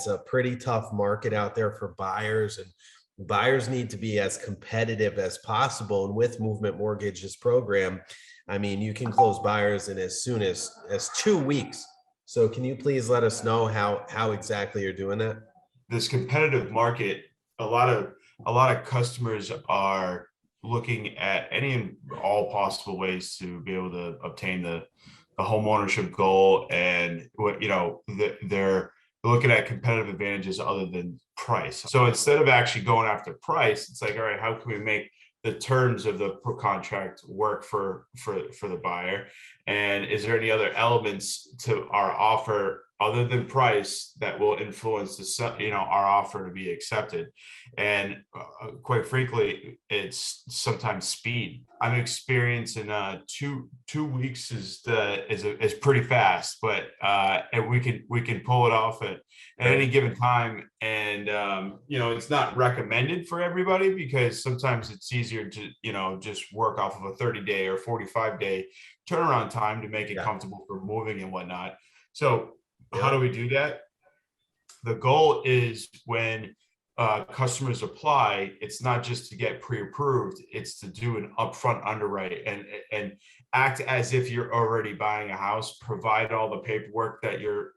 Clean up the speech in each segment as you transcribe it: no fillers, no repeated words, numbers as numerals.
it's a pretty tough market out there for buyers, and buyers need to be as competitive as possible. And with Movement Mortgage's program, I mean, you can close buyers in as soon as 2 weeks. So can you please let us know how exactly you're doing that? This competitive market, a lot of customers are looking at any and all possible ways to be able to obtain the home ownership goal, and they're looking at competitive advantages other than price. So instead of actually going after price, it's like, all right, how can we make the terms of the contract work for the buyer? And is there any other elements to our offer other than price that will influence our offer to be accepted? And quite frankly, it's sometimes speed. I'm experiencing 2 weeks is pretty fast, but and we can pull it off at any given time. And it's not recommended for everybody, because sometimes it's easier to just work off of a 30-day or 45-day turnaround time to make it comfortable for moving and whatnot. So how do we do that? The goal is when customers apply, it's not just to get pre-approved, it's to do an upfront underwrite and act as if you're already buying a house, provide all the paperwork that you're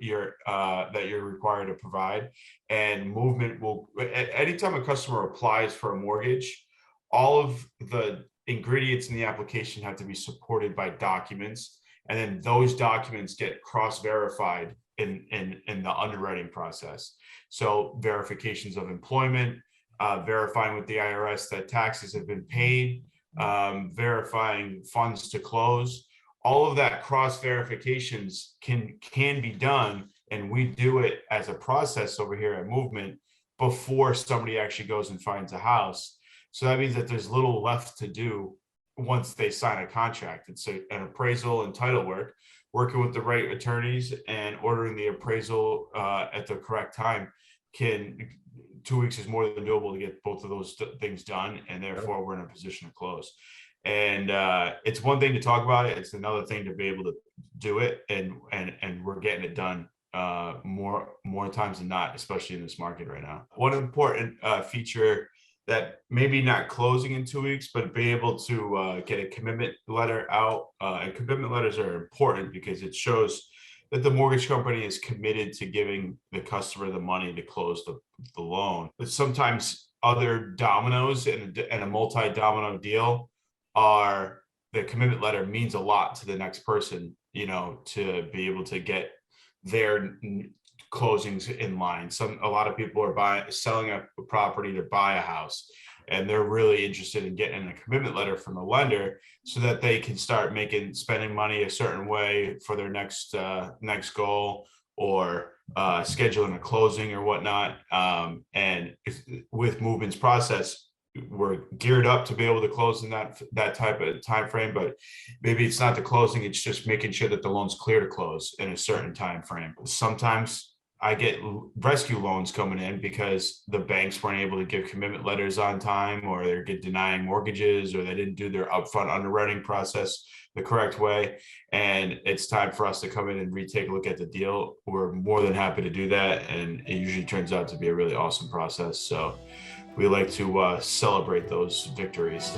required to provide. And Movement will, anytime a customer applies for a mortgage, all of the ingredients in the application have to be supported by documents, and then those documents get cross-verified in the underwriting process. So verifications of employment, verifying with the IRS that taxes have been paid, verifying funds to close. All of that cross verifications can be done, and we do it as a process over here at Movement before somebody actually goes and finds a house. So that means that there's little left to do once they sign a contract. It's an appraisal and title work, working with the right attorneys and ordering the appraisal at the correct time. 2 weeks is more than doable to get both of those things done, and therefore we're in a position to close. And it's one thing to talk about it; it's another thing to be able to do it, and we're getting it done more times than not, especially in this market right now. One important feature that maybe not closing in 2 weeks, but be able to get a commitment letter out. And commitment letters are important because it shows that the mortgage company is committed to giving the customer the money to close the loan. But sometimes other dominoes in a multi-domino deal are the commitment letter means a lot to the next person, to be able to get their closings in line. A lot of people are selling a property to buy a house, and they're really interested in getting a commitment letter from the lender so that they can start spending money a certain way for their next goal, or scheduling a closing or whatnot. And with Movement's process, we're geared up to be able to close in that type of time frame, but maybe it's not the closing, it's just making sure that the loan's clear to close in a certain time frame. Sometimes I get rescue loans coming in because the banks weren't able to give commitment letters on time, or they're denying mortgages, or they didn't do their upfront underwriting process the correct way. And it's time for us to come in and retake a look at the deal. We're more than happy to do that. And it usually turns out to be a really awesome process. So we like to celebrate those victories.